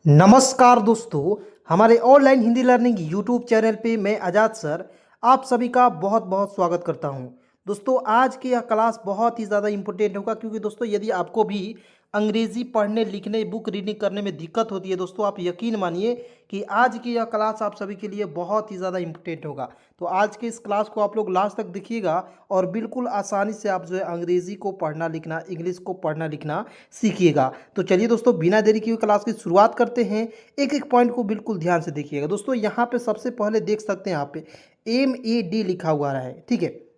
नमस्कार दोस्तों, हमारे online Hindi learning YouTube channel पे मैं आज़ाद सर आप सभी का बहुत बहुत स्वागत करता हूं। दोस्तों, आज की यह क्लास बहुत ही ज़्यादा इम्पोर्टेंट होगा क्योंकि दोस्तों यदि आपको भी अंग्रेज़ी पढ़ने लिखने बुक रीडिंग करने में दिक्कत होती है दोस्तों, आप यकीन मानिए कि आज की यह क्लास आप सभी के लिए बहुत ही ज़्यादा इम्पोर्टेंट होगा। तो आज के इस क्लास को आप लोग लास्ट तक देखिएगा और बिल्कुल आसानी से आप जो है अंग्रेज़ी को पढ़ना लिखना, इंग्लिश को पढ़ना लिखना सीखिएगा। तो चलिए दोस्तों, बिना देरी किए हुए क्लास की शुरुआत करते हैं। एक एक पॉइंट को बिल्कुल ध्यान से देखिएगा। दोस्तों, यहाँ पे सबसे पहले देख सकते हैं यहाँ पे MAD लिखा हुआ रहा है, ठीक है।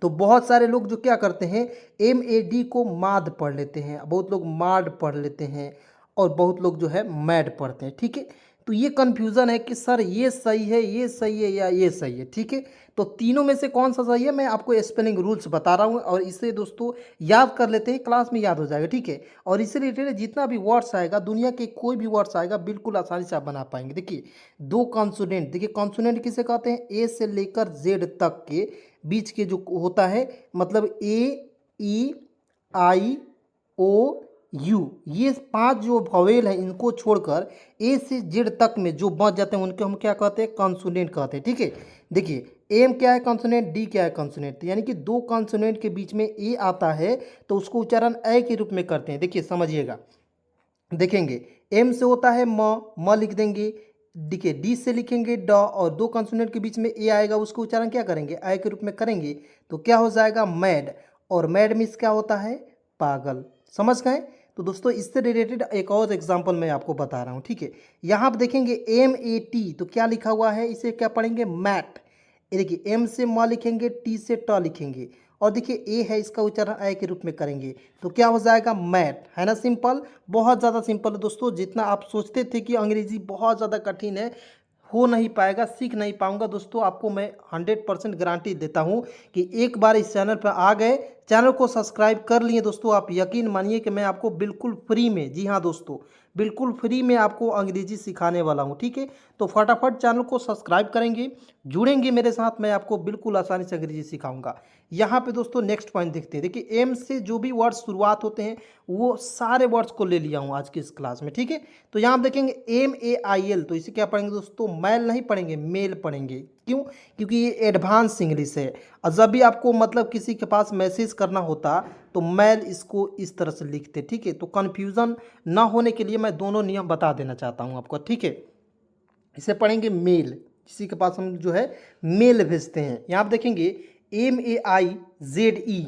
तो बहुत सारे लोग जो क्या करते हैं MAD को माद पढ़ लेते हैं, बहुत लोग माड पढ़ लेते हैं और बहुत लोग जो है मैड पढ़ते हैं, ठीक है। तो ये कन्फ्यूज़न है कि सर ये सही है, ये सही है या ये सही है, ठीक है। तो तीनों में से कौन सा सही है, मैं आपको स्पेलिंग रूल्स बता रहा हूँ और इसे दोस्तों याद कर लेते हैं, क्लास में याद हो जाएगा, ठीक है। और इससे रिलेटेड जितना भी वर्ड्स आएगा, दुनिया के कोई भी वर्ड्स आएगा, बिल्कुल आसानी से आप बना पाएंगे। देखिए, दो कॉन्सोनेंट, देखिए कॉन्सोनेंट किसे कहते हैं, ए से लेकर जेड तक के बीच के जो होता है, मतलब A E I O U, ये पांच जो वॉवेल है इनको छोड़कर ए से जेड तक में जो बच जाते हैं उनको हम क्या कहते हैं, कॉन्सोनेंट कहते हैं, ठीक है। देखिए, एम क्या है कॉन्सोनेंट, डी क्या है कॉन्सोनेंट, यानी कि दो कॉन्सोनेंट के बीच में ए आता है तो उसको उच्चारण ए के रूप में करते हैं। देखिए समझिएगा, देखेंगे एम से होता है म लिख देंगे, देखिए डी से लिखेंगे ड, और दो कॉन्सोनेंट के बीच में ए आएगा उसको उच्चारण क्या करेंगे, आई के रूप में करेंगे, तो क्या हो जाएगा मैड। और मैड मीन्स क्या होता है, पागल। समझ गए। तो दोस्तों इससे रिलेटेड एक और एग्जांपल मैं आपको बता रहा हूँ, ठीक है। यहाँ पर देखेंगे MAT, तो क्या लिखा हुआ है, इसे क्या पढ़ेंगे, मैट। ये देखिए एम से म लिखेंगे, टी से ट लिखेंगे, और देखिए ए है इसका उच्चारण आई के रूप में करेंगे, तो क्या हो जाएगा, मैट। है ना सिंपल, बहुत ज़्यादा सिंपल है दोस्तों। जितना आप सोचते थे कि अंग्रेजी बहुत ज़्यादा कठिन है, हो नहीं पाएगा, सीख नहीं पाऊंगा दोस्तों, आपको मैं 100% गारंटी देता हूं कि एक बार इस चैनल पर आ गए, चैनल को सब्सक्राइब कर लिए दोस्तों, आप यकीन मानिए कि मैं आपको बिल्कुल फ्री में, जी हाँ दोस्तों, बिल्कुल फ्री में आपको अंग्रेजी सिखाने वाला हूं, ठीक है। तो फटाफट चैनल को सब्सक्राइब करेंगे, जुड़ेंगे मेरे साथ, मैं आपको बिल्कुल आसानी से अंग्रेजी सिखाऊंगा। यहाँ पे दोस्तों नेक्स्ट पॉइंट देखते हैं। देखिए, एम से जो भी वर्ड्स शुरुआत होते हैं वो सारे वर्ड्स को ले लिया हूँ आज की इस क्लास में, ठीक है। तो यहाँ आप देखेंगे MAIL, तो इसे क्या पढ़ेंगे दोस्तों, मैल नहीं पढ़ेंगे, मेल पढ़ेंगे। क्यों, क्योंकि ये एडवांस इंग्लिश है, और जब भी आपको मतलब किसी के पास मैसेज करना होता तो मैल इसको इस तरह से लिखते, ठीक है। तो कन्फ्यूज़न ना होने के लिए मैं दोनों नियम बता देना चाहता हूँ आपको, ठीक है। इसे पढ़ेंगे मेल, किसी के पास हम जो है मेल भेजते हैं। यहाँ आप देखेंगे MAIZE,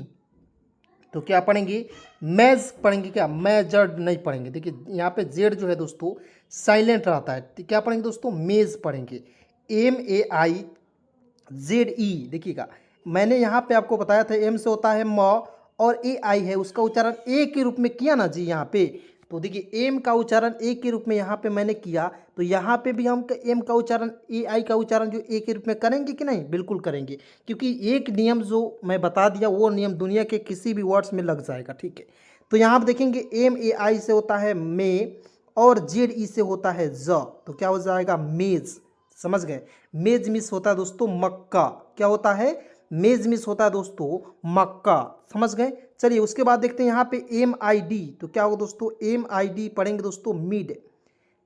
तो क्या पढ़ेंगे, मैज पढ़ेंगे, क्या मैजर्ड नहीं पढ़ेंगे। देखिए यहाँ पे जेड जो है दोस्तों साइलेंट रहता है, तो क्या पढ़ेंगे दोस्तों, मेज पढ़ेंगे, MAIZE। देखिएगा, मैंने यहाँ पे आपको बताया था एम से होता है म और AI है उसका उच्चारण ए के रूप में किया ना जी यहाँ पे। तो देखिए एम का उच्चारण ए के रूप में यहाँ पे मैंने किया, तो यहाँ पे भी हम एम का उच्चारण AI का उच्चारण जो ए के रूप में करेंगे कि नहीं, बिल्कुल करेंगे, क्योंकि एक नियम जो मैं बता दिया वो नियम दुनिया के किसी भी वर्ड्स में लग जाएगा, ठीक है। तो यहाँ पर देखेंगे MAI से होता है मे और ZE से होता है ज, तो क्या हो जाएगा, मेज। समझ गए। मेज मिस होता है दोस्तों मक्का, क्या होता है, मेज मिस होता है दोस्तों मक्का। समझ गए। चलिए उसके बाद देखते हैं यहाँ पे MID, तो क्या होगा दोस्तों, MID पढ़ेंगे दोस्तों मिड,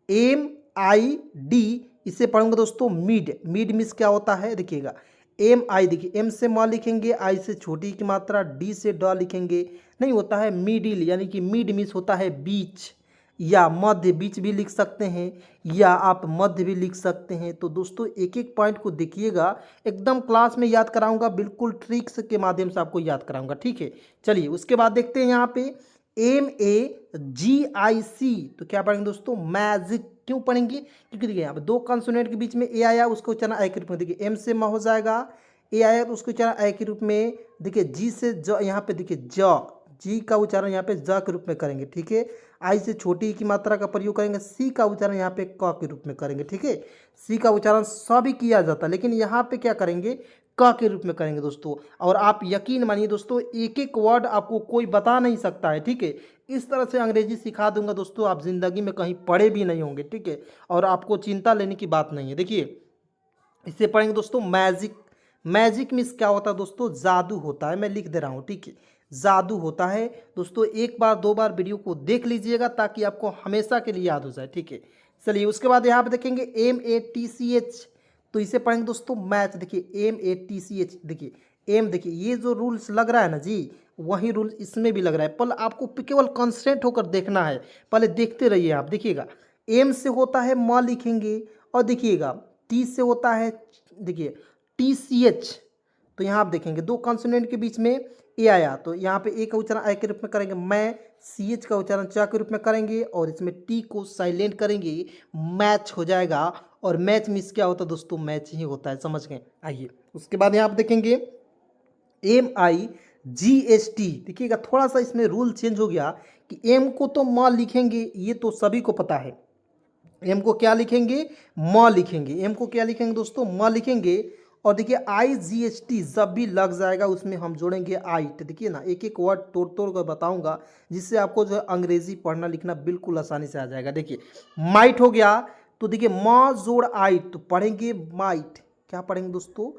MID इसे पढ़ेंगे दोस्तों मिड। मिड मिस क्या होता है, देखिएगा MI, देखिए एम से म लिखेंगे, आई से छोटी की मात्रा, डी से ड लिखेंगे, नहीं होता है मिडिल, यानी कि मिड मिस होता है बीच, या मध्य, बीच भी लिख सकते हैं या आप मध्य भी लिख सकते हैं। तो दोस्तों एक एक पॉइंट को देखिएगा, एकदम क्लास में याद कराऊंगा, बिल्कुल ट्रिक्स के माध्यम से आपको याद कराऊंगा, ठीक है। चलिए उसके बाद देखते हैं यहाँ पे MAGIC, तो क्या पढ़ेंगे दोस्तों, मैजिक। क्यों पढ़ेंगे, क्योंकि देखिए यहाँ पे दो कंसोनेंट के बीच में ए आया, उसको उच्चारण आई के रूप में, देखिए एम से म हो जाएगा, ए आया तो उसको उच्चारण आई के रूप में, देखिए जी से ज, यहाँ पे देखिए जी का उच्चारण यहाँ पे ज के रूप में करेंगे, ठीक है। आई से छोटी की मात्रा का प्रयोग करेंगे, सी का उच्चारण यहाँ पे क के रूप में करेंगे, ठीक है। सी का उच्चारण सभी किया जाता है, लेकिन यहाँ पे क्या करेंगे, क के रूप में करेंगे दोस्तों। और आप यकीन मानिए दोस्तों, एक एक वर्ड आपको कोई बता नहीं सकता है, ठीक है। इस तरह से अंग्रेजी सिखा दूंगा दोस्तों, आप जिंदगी में कहीं पढ़े भी नहीं होंगे, ठीक है। और आपको चिंता लेने की बात नहीं है। देखिए इसे पढ़ेंगे दोस्तों मैजिक। मैजिक मीन्स क्या होता है दोस्तों, जादू होता है, मैं लिख दे रहा हूँ, ठीक है। जादू होता है। दोस्तों एक बार दो बार वीडियो को देख लीजिएगा ताकि आपको हमेशा के लिए याद हो जाए, ठीक है। चलिए उसके बाद यहाँ पे देखेंगे MATCH, तो इसे पढ़ेंगे दोस्तों मैच। देखिए MATCH, देखिए एम, देखिए ये जो रूल्स लग रहा है ना जी, वही रूल इसमें भी लग रहा है। पहले आपको केवल कंसंट्रेट होकर देखना है, पहले देखते रहिए आप। देखिएगा एम से होता है म लिखेंगे, और देखिएगा टी से होता है, देखिए TCH, तो यहाँ आप देखेंगे दो कॉन्सोनेंट के बीच में ए आया, तो यहाँ पे ए का उच्चारण आई के रूप में करेंगे, मैं CH का उच्चारण चा के रूप में करेंगे, और इसमें टी को साइलेंट करेंगे, मैच हो जाएगा। और मैच मीन्स क्या होता है दोस्तों, मैच ही होता है, समझ गए। आइए उसके बाद यहाँ आप देखेंगे MIGST, देखिएगा थोड़ा सा इसमें रूल चेंज हो गया कि एम को तो म लिखेंगे, ये तो सभी को पता है। एम को क्या लिखेंगे, म लिखेंगे। एम को क्या लिखेंगे दोस्तों, म लिखेंगे। और देखिए IGST जब भी लग जाएगा उसमें हम जोड़ेंगे आइट। देखिए ना एक एक वर्ड तोड़ तोड़ कर बताऊंगा, जिससे आपको जो है अंग्रेजी पढ़ना लिखना बिल्कुल आसानी से आ जाएगा। देखिए माइट हो गया, तो देखिए म जोड़ आइट, तो पढ़ेंगे माइट। क्या पढ़ेंगे दोस्तों,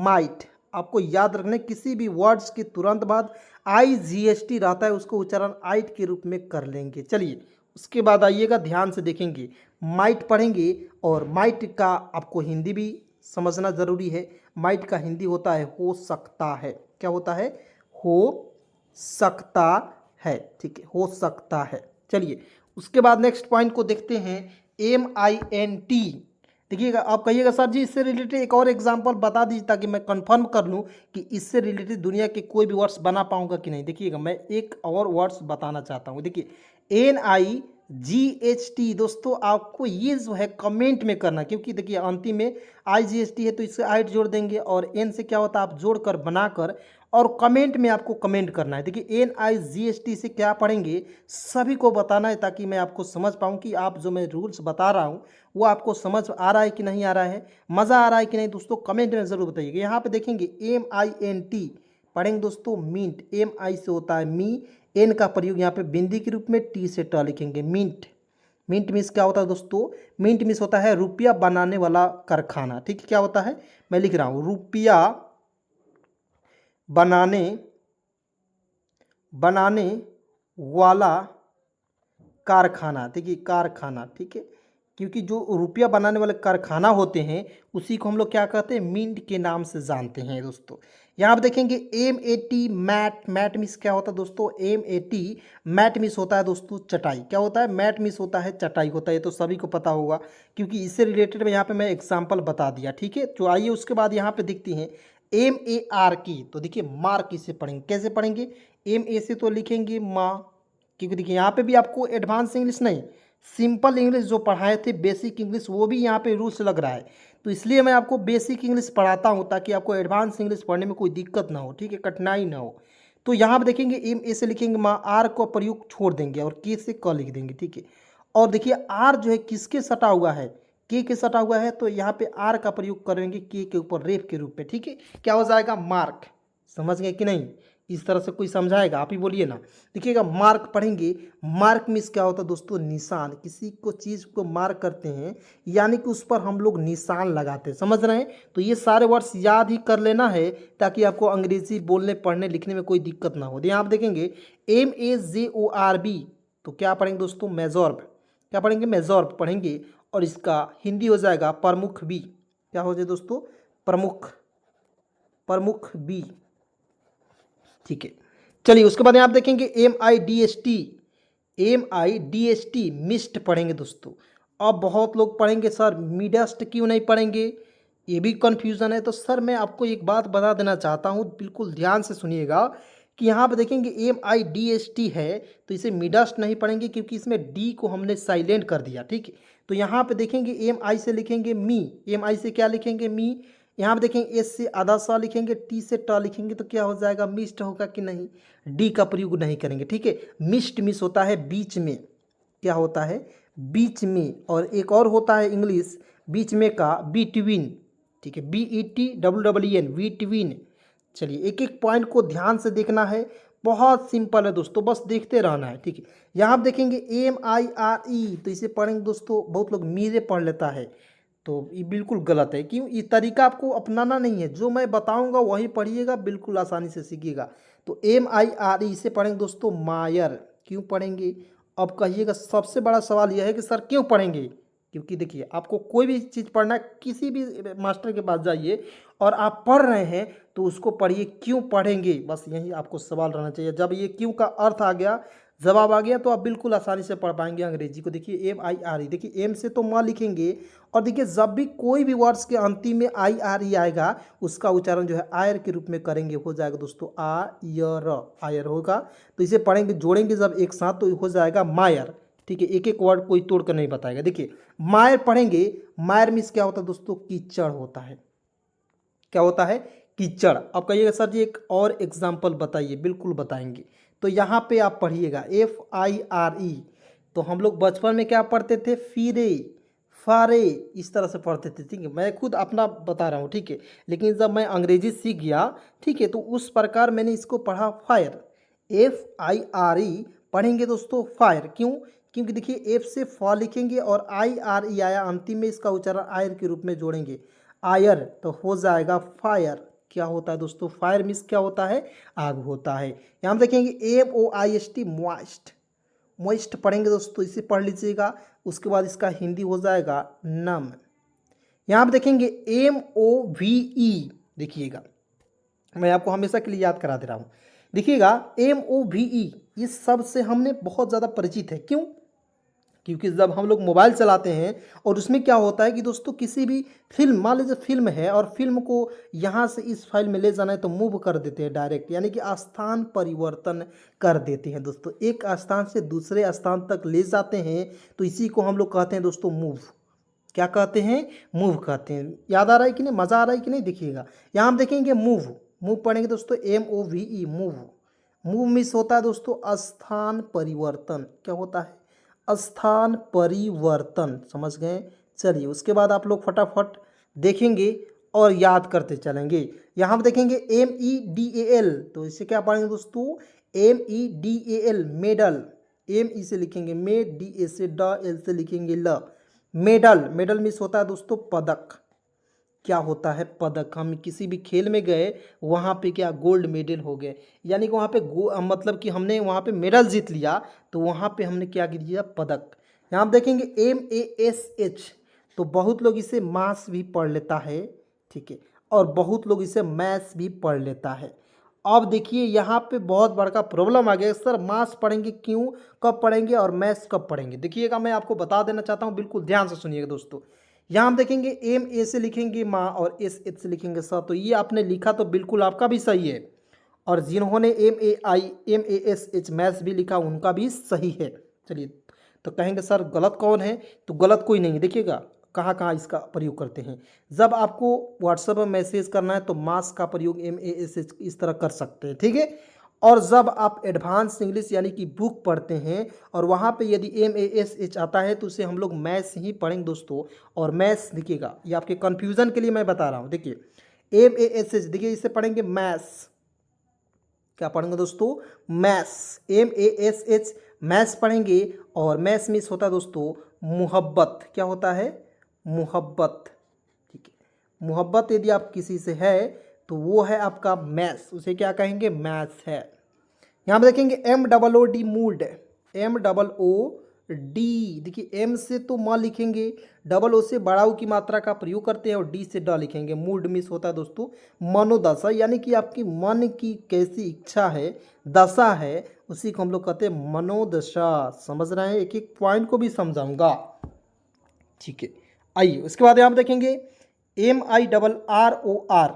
माइट। आपको याद रखना है किसी भी वर्ड्स के तुरंत बाद IGST रहता है, उसको उच्चारण आइट के रूप में कर लेंगे। चलिए उसके बाद आइएगा, ध्यान से देखेंगे, माइट पढ़ेंगे। और माइट का आपको हिंदी भी समझना ज़रूरी है। माइट का हिंदी होता है हो सकता है। क्या होता है, हो सकता है, ठीक है, हो सकता है। चलिए उसके बाद नेक्स्ट पॉइंट को देखते हैं, MINT। देखिएगा आप कहिएगा सर जी इससे रिलेटेड एक और एग्जांपल बता दीजिए ताकि मैं कंफर्म कर लूँ कि इससे रिलेटेड दुनिया के कोई भी वर्ड्स बना पाऊंगा कि नहीं। देखिएगा मैं एक और वर्ड्स बताना चाहता हूँ। देखिए NIGHT, दोस्तों आपको ये जो है कमेंट में करना, क्योंकि देखिए अंतिम में IGST है तो इससे आइट जोड़ देंगे, और एन से क्या होता है आप जोड़कर बनाकर और कमेंट में आपको कमेंट करना है। देखिए NIGHT से क्या पढ़ेंगे सभी को बताना है, ताकि मैं आपको समझ पाऊँ कि आप जो मैं रूल्स बता रहा हूँ वो आपको समझ आ रहा है कि नहीं आ रहा है, मज़ा आ रहा है कि नहीं दोस्तों, कमेंट में ज़रूर बताइएगा। यहाँ पे देखेंगे MINT पढ़ेंगे दोस्तों मिंट। MI से होता है मी, एन का प्रयोग यहाँ पे बिंदी के रूप में, टी से ट लिखेंगे, मिंट। मिंट मीन्स क्या होता है दोस्तों, मिंट मीन्स होता है रुपया बनाने वाला कारखाना। ठीक है, क्या होता है, मैं लिख रहा हूँ रुपया बनाने वाला कारखाना। देखिए कारखाना, ठीक है, क्योंकि जो रुपया बनाने वाले कारखाना होते हैं उसी को हम लोग क्या कहते हैं, मिंट के नाम से जानते हैं दोस्तों। यहाँ पर देखेंगे MAT मैट। मैट मीन्स क्या होता है दोस्तों, MAT मैट मीन्स होता है दोस्तों चटाई। क्या होता है, मैट मीन्स होता है चटाई होता है, ये तो सभी को पता होगा क्योंकि इससे रिलेटेड में यहाँ पे मैं एग्जाम्पल बता दिया। ठीक है, तो आइए उसके बाद यहाँ पे देखते हैं MAR की। तो देखिए मार किसे पढ़ेंगे, कैसे पढ़ेंगे, MA से तो लिखेंगे माँ, क्योंकि देखिए यहाँ पे भी आपको एडवांस इंग्लिश नहीं, सिंपल इंग्लिश जो पढ़ाए थे बेसिक इंग्लिश, वो भी यहाँ पे रूल्स लग रहा है। तो इसलिए मैं आपको बेसिक इंग्लिश पढ़ाता हूँ ताकि आपको एडवांस इंग्लिश पढ़ने में कोई दिक्कत ना हो, ठीक है, कठिनाई ना हो। तो यहाँ पे देखेंगे MA से लिखेंगे माँ, आर को प्रयोग छोड़ देंगे और के से क लिख देंगे। ठीक है, और देखिए आर जो है किसके सटा हुआ है, के सटा हुआ है, तो यहाँ पे आर का प्रयोग करेंगे के ऊपर रेफ के रूप में। ठीक है, क्या हो जाएगा, मार्क। समझ गए कि नहीं, इस तरह से कोई समझाएगा, आप ही बोलिए ना। देखिएगा मार्क पढ़ेंगे, मार्क मीन्स क्या होता है दोस्तों, निशान। किसी को चीज़ को मार्क करते हैं यानी कि उस पर हम लोग निशान लगाते हैं, समझ रहे हैं। तो ये सारे वर्ड्स याद ही कर लेना है ताकि आपको अंग्रेजी बोलने पढ़ने लिखने में कोई दिक्कत ना हो। यहाँ आप देखेंगे MAJORB, तो क्या पढ़ेंगे दोस्तों, मेजॉर्ब। क्या पढ़ेंगे, मेजॉर्ब पढ़ेंगे, और इसका हिंदी हो जाएगा प्रमुख बी। क्या हो जाए दोस्तों, प्रमुख बी। ठीक है, चलिए उसके बाद आप देखेंगे MIDST मिस्ट पढ़ेंगे दोस्तों। अब बहुत लोग पढ़ेंगे सर मिडस्ट क्यों नहीं पढ़ेंगे, ये भी कन्फ्यूज़न है। तो सर मैं आपको एक बात बता देना चाहता हूँ, बिल्कुल ध्यान से सुनिएगा कि यहाँ पे देखेंगे MIDST है तो इसे मिडस्ट नहीं पढ़ेंगे क्योंकि इसमें डी को हमने साइलेंट कर दिया। ठीक है, तो यहाँ पे देखेंगे MI से लिखेंगे मी, MI से क्या लिखेंगे, मी। यहाँ पे देखेंगे एस से आधा सा लिखेंगे, टी से ट लिखेंगे, तो क्या हो जाएगा, मिस्ट होगा कि नहीं, डी का प्रयोग नहीं करेंगे। ठीक है, मिस्ट मिस होता है बीच में, क्या होता है, बीच में। और एक और होता है इंग्लिश बीच में का, बिटवीन। ठीक है, BETWWEN, बिटवीन। चलिए एक एक पॉइंट को ध्यान से देखना है, बहुत सिंपल है दोस्तों, बस देखते रहना है। ठीक है, यहाँ आप देखेंगे MIRE, तो इसे पढ़ेंगे दोस्तों, बहुत लोग मीरे पढ़ लेता है, तो ये बिल्कुल गलत है। क्यों, ये तरीका आपको अपनाना नहीं है, जो मैं बताऊंगा वही पढ़िएगा, बिल्कुल आसानी से सीखिएगा। तो MIRE इसे पढ़ेंगे दोस्तों मायर। क्यों पढ़ेंगे? अब कहिएगा, सबसे बड़ा सवाल यह है कि सर क्यों पढ़ेंगे? क्योंकि देखिए, आपको कोई भी चीज़ पढ़ना है, किसी भी मास्टर के पास जाइए और आप पढ़ रहे हैं तो उसको पढ़िए, क्यों पढ़ेंगे, बस यही आपको सवाल रहना चाहिए। जब ये क्यों का अर्थ आ गया, जवाब आ गया, तो आप बिल्कुल आसानी से पढ़ पाएंगे अंग्रेजी को। देखिए MIRE, देखिए एम से तो माँ लिखेंगे, और देखिए जब भी कोई भी वर्ड्स के अंतिम में IRE आएगा, उसका उच्चारण जो है आयर के रूप में करेंगे, हो जाएगा दोस्तों आयर, आयर होगा। तो इसे पढ़ेंगे, जोड़ेंगे जब एक साथ, तो हो जाएगा मायर। ठीक है, एक एक वर्ड कोई तोड़ कर नहीं बताएगा। देखिए मायर पढ़ेंगे, मायर मीन्स क्या होता है दोस्तों? कीचड़ होता है। क्या होता है? कीचड़। अब कहिएगा सर जी एक और एग्जाम्पल बताइए, बिल्कुल बताएंगे। तो यहाँ पे आप पढ़िएगा FIRE। तो हम लोग बचपन में क्या पढ़ते थे? फीरे, फारे, इस तरह से पढ़ते थे। ठीक है, मैं खुद अपना बता रहा हूँ। ठीक है, लेकिन जब मैं अंग्रेजी सीख गया, ठीक है, तो उस प्रकार मैंने इसको पढ़ा फायर। FIRE पढ़ेंगे दोस्तों फायर। क्यों? क्योंकि देखिए एफ से फा लिखेंगे और IRE आया अंतिम में, इसका उच्चारण आयर के रूप में जोड़ेंगे, आयर, तो हो जाएगा फायर। क्या होता है दोस्तों? फायर मीन्स क्या होता है? आग होता है। यहाँ हम देखेंगे MOIST मॉइस्ट, मॉइस्ट पढ़ेंगे दोस्तों, इसे पढ़ लीजिएगा। उसके बाद इसका हिंदी हो जाएगा नम। यहाँ पर देखेंगे MOVE, देखिएगा मैं आपको हमेशा के लिए याद करा दे रहा हूँ। देखिएगा MOVE, इस शब्द से हमने बहुत ज़्यादा परिचित है। क्यों? क्योंकि जब हम लोग मोबाइल चलाते हैं और उसमें क्या होता है कि दोस्तों किसी भी फिल्म, मान लीजिए फिल्म है और फिल्म को यहाँ से इस फाइल में ले जाना है, तो मूव कर देते हैं डायरेक्ट, यानी कि स्थान परिवर्तन कर देते हैं दोस्तों, एक स्थान से दूसरे स्थान तक ले जाते हैं। तो इसी को हम लोग कहते हैं दोस्तों मूव। क्या कहते हैं? मूव कहते हैं। याद आ रहा है कि नहीं? मज़ा आ रहा है कि नहीं? देखिएगा यहाँ हम देखेंगे मूव, मूव पढ़ेंगे दोस्तों MOVE मूव। मूव मीन्स होता है दोस्तों स्थान परिवर्तन। क्या होता है? स्थान परिवर्तन। समझ गए? चलिए उसके बाद आप लोग फटाफट देखेंगे और याद करते चलेंगे। यहाँ हम देखेंगे MEDAL, तो इसे क्या पढ़ेंगे दोस्तों? MEDAL medal. ME से लिखेंगे मे, DA से ड, L से लिखेंगे ल, मेडल। मेडल मीन्स होता है दोस्तों पदक। क्या होता है? पदक। हम किसी भी खेल में गए, वहाँ पे क्या गोल्ड मेडल हो गए, यानी कि वहाँ पे मतलब कि हमने वहाँ पे मेडल जीत लिया, तो वहाँ पे हमने क्या किया? पदक। यहाँ आप देखेंगे MASH, तो बहुत लोग इसे मास भी पढ़ लेता है, ठीक है, और बहुत लोग इसे मैथ्स भी पढ़ लेता है। अब देखिए यहाँ पे बहुत बड़ा प्रॉब्लम आ गया, सर मास पढ़ेंगे क्यों, कब पढ़ेंगे, और मैथ्स कब पढ़ेंगे? देखिएगा मैं आपको बता देना चाहता हूँ, बिल्कुल ध्यान से सुनिएगा दोस्तों। यहाँ हम देखेंगे MA से लिखेंगे माँ और SH से लिखेंगे स, तो ये आपने लिखा तो बिल्कुल आपका भी सही है, और जिन्होंने MASH मैथ्स भी लिखा उनका भी सही है। चलिए, तो कहेंगे सर गलत कौन है? तो गलत कोई नहीं है। देखिएगा कहाँ कहाँ इसका प्रयोग करते हैं। जब आपको व्हाट्सएप में मैसेज करना है तो मास का प्रयोग MASH इस तरह कर सकते हैं, ठीक है। और जब आप एडवांस इंग्लिश यानी कि बुक पढ़ते हैं और वहाँ पे यदि MASH आता है, तो उसे हम लोग मैथ्स ही पढ़ेंगे दोस्तों। और मैथ्स देखिएगा, ये आपके कन्फ्यूज़न के लिए मैं बता रहा हूँ। देखिए MASH, देखिए इसे पढ़ेंगे मैथ्स। क्या पढ़ेंगे दोस्तों? मैथ्स। MASH मैथ्स पढ़ेंगे। और मैथ्स मीन्स होता है दोस्तों मोहब्बत। क्या होता है? मोहब्बत, ठीक है। मोहब्बत यदि आप किसी से है तो वो है आपका मैथ्स, उसे क्या कहेंगे? मैथ्स है। यहाँ पे देखेंगे MOOD मूड, MOOD। देखिए एम से तो म लिखेंगे, डबल ओ से बड़ा ऊ की मात्रा का प्रयोग करते हैं, और डी से ड लिखेंगे। मूड मिस होता है दोस्तों मनोदशा, यानी कि आपकी मन की कैसी इच्छा है, दशा है, उसी को हम लोग कहते हैं मनोदशा। समझ रहे हैं? एक एक पॉइंट को भी समझाऊंगा, ठीक है। आइए उसके बाद यहाँ देखेंगे MIRROR।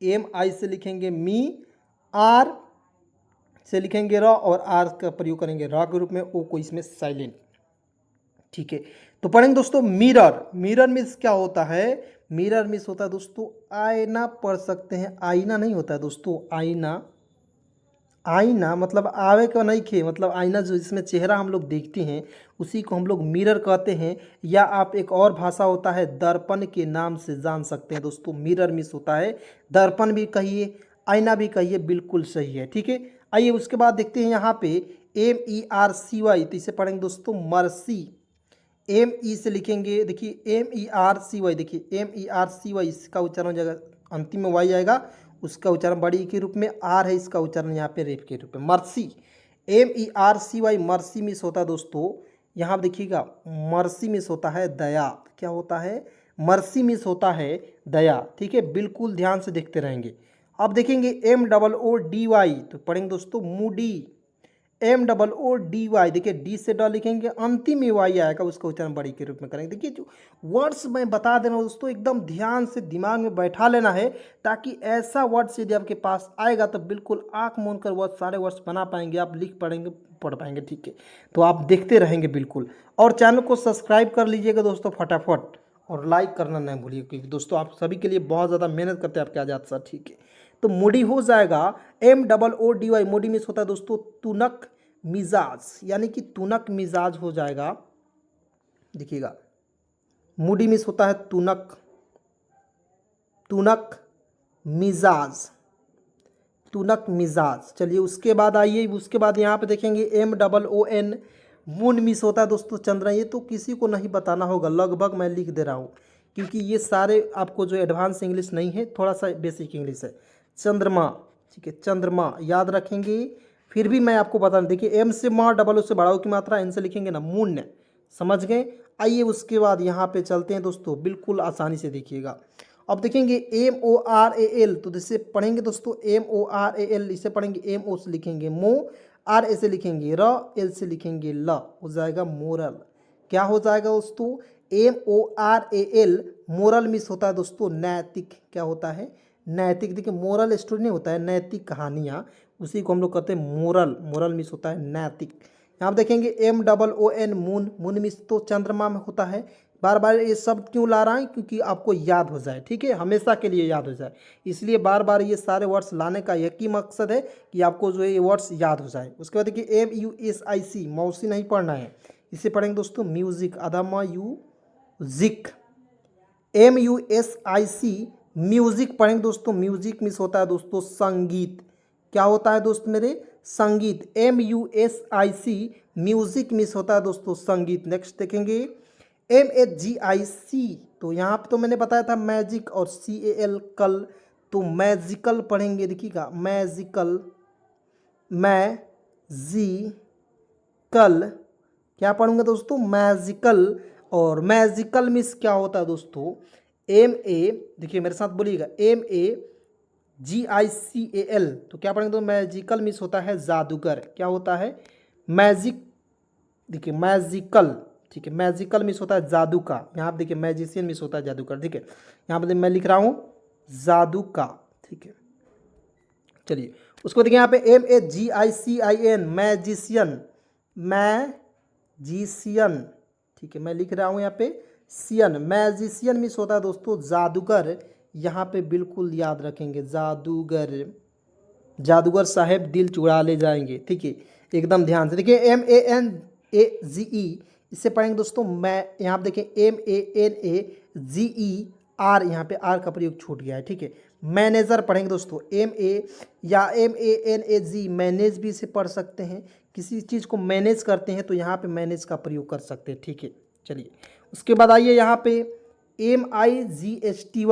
MI से लिखेंगे मी, आर से लिखेंगे र, और आर का प्रयोग करेंगे र के रूप में, ओ को इसमें साइलेंट, ठीक है। तो पढ़ेंगे दोस्तों मिरर। मिरर मीन्स क्या होता है? मिरर मीन्स होता है दोस्तों आईना, पढ़ सकते हैं, आईना नहीं होता है दोस्तों, आईना। आईना मतलब आवे का नहीं खे, मतलब आईना जो जिसमें चेहरा हम लोग देखते हैं, उसी को हम लोग मिरर कहते हैं। या आप एक और भाषा होता है दर्पण के नाम से जान सकते हैं दोस्तों। मिरर मिस होता है दर्पण भी कहिए, आईना भी कहिए, बिल्कुल सही है, ठीक है। आइए उसके बाद देखते हैं यहाँ पे MERCY, तो इसे पढ़ेंगे दोस्तों मर्सी। ME से लिखेंगे, देखिए MERCY, देखिए MERCY, इसका उच्चारण हो जाएगा, अंतिम में वाई आएगा, उसका उच्चारण बड़ी के रूप में, आर है इसका उच्चारण यहाँ पे रेप के रूप में। मर्सी, MERCY, मर्सी मिस होता है दोस्तों, यहाँ देखिएगा मर्सी मिस होता है दया, क्या होता है, मर्सी मिस होता है दया, ठीक है, बिल्कुल ध्यान से देखते रहेंगे। अब देखेंगे MOODY, तो पढ़ेंगे दोस्तों मूडी, MOODY, देखिए डी से ड लिखेंगे, अंतिम में वाई आएगा, उसका उच्चारण बड़ी के रूप में करेंगे। देखिए जो वर्ड्स मैं बता दे रहा हूँ दोस्तों, एकदम ध्यान से दिमाग में बैठा लेना है, ताकि ऐसा वर्ड्स यदि आपके पास आएगा तो बिल्कुल आँख मूंद कर वर्ड सारे वर्ड्स बना पाएंगे, आप लिख पढ़ेंगे, पढ़ पाएंगे, ठीक है। तो आप देखते रहेंगे बिल्कुल, और चैनल को सब्सक्राइब कर लीजिएगा दोस्तों फटाफट, और लाइक करना नहीं भूलिए, क्योंकि दोस्तों आप सभी के लिए बहुत ज़्यादा मेहनत करते हैं आपके आजाद सर, ठीक है। तो मूडी हो जाएगा MOODY, मूडी मिस होता है दोस्तों तुनक मिजाज, यानी कि तुनक मिजाज हो जाएगा, देखिएगा मूडी मिस होता है तुनक, तुनक मिजाज, तुनक मिजाज। चलिए उसके बाद आइए, उसके बाद यहाँ पे देखेंगे MOON, मून मिस होता है दोस्तों चंद्रमा, ये तो किसी को नहीं बताना होगा, लगभग मैं लिख दे रहा हूँ, क्योंकि ये सारे आपको जो एडवांस इंग्लिश नहीं है, थोड़ा सा बेसिक इंग्लिश है। चंद्रमा, ठीक है, चंद्रमा याद रखेंगे, फिर भी मैं आपको बता दूं, देखिए M से माँ, डबल O से बड़ा O की मात्रा, N से लिखेंगे ना मून, समझ गए। आइए उसके बाद यहाँ पे चलते हैं दोस्तों, बिल्कुल आसानी से देखिएगा। अब देखेंगे MORAL, तो जैसे पढ़ेंगे दोस्तों MORAL, इसे पढ़ेंगे MO से लिखेंगे मो, R से लिखेंगे र, L से लिखेंगे ल, हो जाएगा मोरल। क्या हो जाएगा दोस्तों, MORAL, मोरल मिस होता है दोस्तों नैतिक, क्या होता है, नैतिक। देखिए मोरल स्टोरी नहीं होता है, नैतिक कहानियाँ, उसी को हम लोग कहते हैं मोरल, मोरल मिस होता है नैतिक। यहाँ देखेंगे MOON, मून, मून मिस तो चंद्रमा में होता है। बार बार ये सब क्यों ला रहा है, क्योंकि आपको याद हो जाए, ठीक है, हमेशा के लिए याद हो जाए, इसलिए बार बार ये सारे वर्ड्स लाने का एक ही मकसद है कि आपको जो है ये वर्ड्स याद हो जाए। उसके बाद देखिए MUSIC, मौसी नहीं पढ़ना है, इसे पढ़ेंगे दोस्तों म्यूजिक, अधमा यू जिक, MUSIC, म्यूजिक पढ़ेंगे दोस्तों, म्यूजिक मिस होता है दोस्तों संगीत, क्या होता है दोस्त मेरे, संगीत। MUSIC, म्यूजिक मिस होता है दोस्तों संगीत। नेक्स्ट देखेंगे MAGIC, तो यहाँ पे तो मैंने बताया था मैजिक, और CAL कल, तो मैजिकल पढ़ेंगे, देखिएगा मैजिकल, मैजिकल, क्या पढ़ूंगा दोस्तों, मैजिकल। और मैजिकल मिस क्या होता है दोस्तों, देखिए मेरे साथ बोलिएगा MAGICAL, तो क्या पढ़ेंगे तो मैजिकल मिस होता है जादूगर, क्या होता है, मैजिक, देखिए मैजिकल, ठीक है, मैजिकल मिस होता है जादू का, यहाँ पे देखिए मैजिशियन मिस होता है जादूगर, ठीक है, यहाँ पे मैं लिख रहा हूँ जादू का, ठीक है। चलिए उसको देखिए यहाँ पे MAGICIN, मैजिशियन, मैजिशियन, ठीक है, मैं लिख रहा हूँ यहाँ पे सियन, मैजिशियन मिस होता है दोस्तों जादूगर, यहाँ पे बिल्कुल याद रखेंगे जादूगर, जादूगर साहेब दिल चुरा ले जाएंगे, ठीक है, एकदम ध्यान से देखिए MANAGE, इससे पढ़ेंगे दोस्तों मैं, यहाँ पे देखिए MANAGER, यहाँ पे आर का प्रयोग छूट गया है, ठीक है। मैनेजर पढ़ेंगे दोस्तों MA या MANAG, मैनेज भी इसे पढ़ सकते हैं, किसी चीज़ को मैनेज करते हैं तो यहाँ पे मैनेज का प्रयोग कर सकते हैं, ठीक है। चलिए उसके बाद आइए यहाँ पे MIGSTY,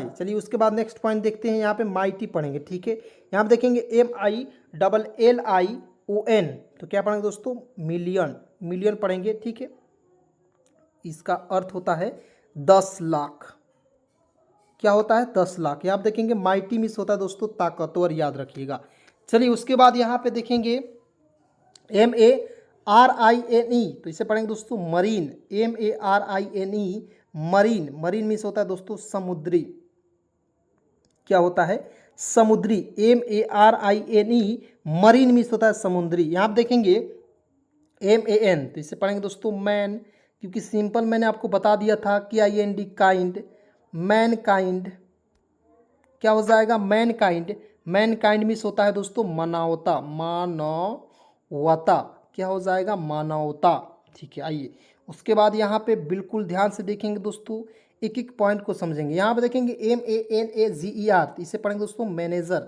चलिए उसके बाद नेक्स्ट पॉइंट देखते हैं, यहाँ पे माइटी पढ़ेंगे, ठीक है। यहाँ पे देखेंगे MILLION, तो क्या पढ़ेंगे दोस्तों मिलियन, मिलियन पढ़ेंगे, ठीक है, इसका अर्थ होता है 10 लाख, क्या होता है 10 लाख। यहाँ पे देखेंगे माइटी मिस होता है दोस्तों ताकतवर, याद रखिएगा। चलिए उसके बाद यहाँ पे देखेंगे MARINE, तो इसे पढ़ेंगे दोस्तों marine, MARINE, marine, marine miss होता है दोस्तों समुद्री, क्या होता है समुद्री, MARINE, मरीन मिस होता है समुद्री। यहाँ पे देखेंगे MAN, तो इसे पढ़ेंगे दोस्तों मैन, क्योंकि सिंपल मैंने आपको बता दिया था कि IND काइंड, मैन काइंड, क्या हो जाएगा man kind, man kind miss होता है दोस्तों मानवता, मानवता, क्या हो जाएगा मानवता, ठीक है। आइए उसके बाद यहाँ पे बिल्कुल ध्यान से देखेंगे दोस्तों, एक एक पॉइंट को समझेंगे। यहाँ पे देखेंगे MANAGER, तो इसे पढ़ेंगे दोस्तों manager,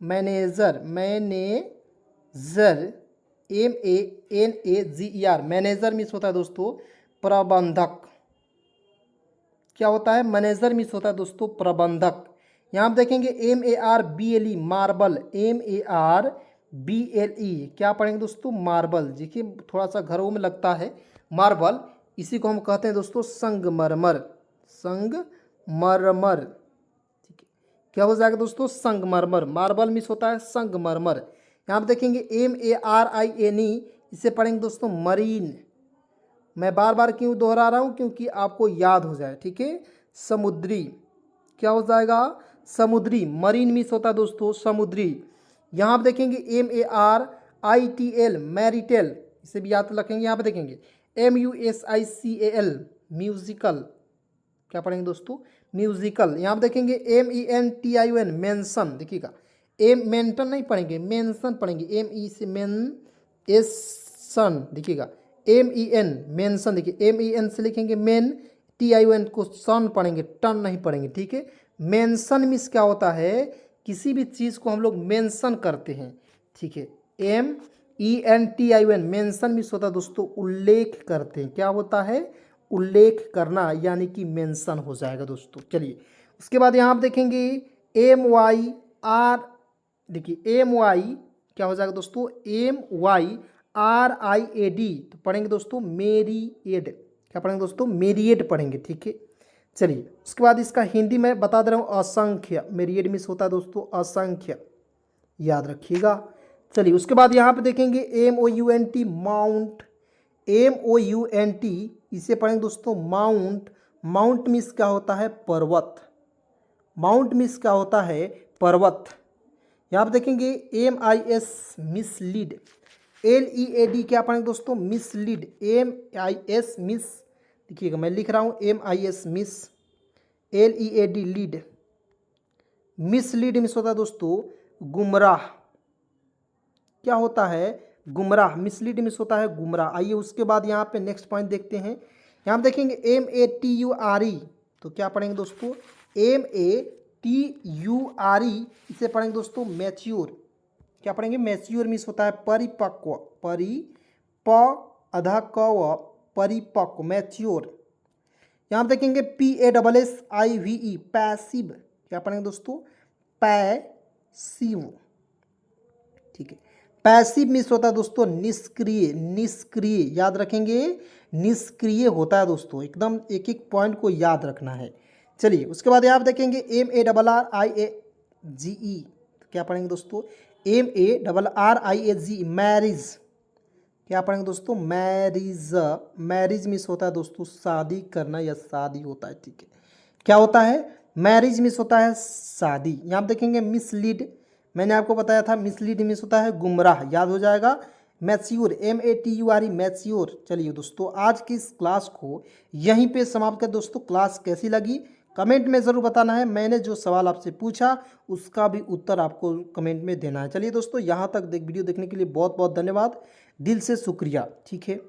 manager, manager, MANAGER, manager miss होता है दोस्तों प्रबंधक, क्या होता है, मैनेजर मीन्स होता है दोस्तों प्रबंधक। यहाँ आप देखेंगे MARBLE मार्बल, MARBLE क्या पढ़ेंगे दोस्तों, मार्बल। देखिए थोड़ा सा घरों में लगता है मार्बल, इसी को हम कहते हैं दोस्तों संगमरमर, संगमरमर। ठीक है, क्या हो जाएगा दोस्तों, संगमरमर। मार्बल मीन्स होता है संगमरमर। यहाँ आप देखेंगे MARINE, इसे पढ़ेंगे दोस्तों मरीन। मैं बार बार क्यों दोहरा रहा हूँ, क्योंकि आपको याद हो जाए। ठीक है, समुद्री, क्या हो जाएगा, समुद्री। मरीन मीन्स होता है दोस्तों समुद्री। यहाँ आप देखेंगे MARITL मैरिटल, इसे भी याद रखेंगे। यहाँ पे देखेंगे MUSICAL म्यूजिकल, क्या पढ़ेंगे दोस्तों, म्यूजिकल। यहाँ पे देखेंगे MENTION मेंशन, देखिएगा मेंटन नहीं पढ़ेंगे, मेंशन पढ़ेंगे, ME से मेंशन, देखिएगा MEN मेंशन, देखिए MEN से लिखेंगे मेन, TION को सन पढ़ेंगे, टन नहीं पढ़ेंगे। ठीक है, मेंशन मीन्स क्या होता है, किसी भी चीज़ को हम लोग मेंशन करते हैं। ठीक है, MENTION मेंशन मीन्स होता है दोस्तों उल्लेख करते हैं। क्या होता है, उल्लेख करना, यानी कि मेंशन हो जाएगा दोस्तों। चलिए उसके बाद यहाँ आप देखेंगे MYR, देखिए MY क्या हो जाएगा दोस्तों, MYRIAD, तो पढ़ेंगे दोस्तों मेरिएड। क्या पढ़ेंगे दोस्तों, मेरिएड पढ़ेंगे। ठीक है, चलिए उसके बाद इसका हिंदी में बता दे रहा हूँ असंख्य। मेरिएड मीन्स होता है दोस्तों असंख्य, याद रखिएगा। चलिए उसके बाद यहाँ पे देखेंगे MOUNT माउंट, MOUNT इसे पढ़ेंगे दोस्तों माउंट। माउंट मीन्स क्या होता है, पर्वत। माउंट मीन्स क्या होता है, पर्वत। यहाँ पे देखेंगे MIS मिसलीड, LEAD क्या पढ़ेंगे दोस्तों, मिसलीड, MIS मिस, देखिएगा मैं लिख रहा हूँ MIS miss, LEAD lead. Mislead miss होता है दोस्तों गुमराह। क्या होता है, गुमराह। मिसलीड मिस होता है गुमराह। आइए उसके बाद यहाँ पे नेक्स्ट पॉइंट देखते हैं। यहाँ पे देखेंगे MATURE, तो क्या पढ़ेंगे दोस्तों, MATURE इसे पढ़ेंगे दोस्तों मैच्योर। क्या पढ़ेंगे, मैच्योर मीन्स होता है परिपक्व, परिपक्व, मैच्योर। यहाँ देखेंगे PASSIVE पैसिव, क्या पढ़ेंगे दोस्तों, पैसिव। ठीक है, पैसिव मीन्स होता है दोस्तों निष्क्रिय, निष्क्रिय, याद रखेंगे निष्क्रिय होता है दोस्तों। एकदम एक एक पॉइंट को याद रखना है। चलिए उसके बाद आप देखेंगे MARRIAGE, क्या पढ़ेंगे दोस्तों, MARRIAGE मैरिज। क्या पढ़ेंगे दोस्तों, मैरिज। मैरिज मीन्स होता है दोस्तों शादी करना या शादी होता है। ठीक है, क्या होता है, मैरिज मीन्स होता है शादी। यहाँ देखेंगे मिसलीड, मैंने आपको बताया था मिसलीड मीन्स होता है गुमराह, याद हो जाएगा। Mature, MATURE mature. चलिए दोस्तों आज की इस क्लास को यहीं पे समाप्त कर। दोस्तों क्लास कैसी लगी कमेंट में ज़रूर बताना है। मैंने जो सवाल आपसे पूछा उसका भी उत्तर आपको कमेंट में देना है। चलिए दोस्तों यहाँ तक वीडियो देखने के लिए बहुत बहुत धन्यवाद, दिल से शुक्रिया। ठीक है।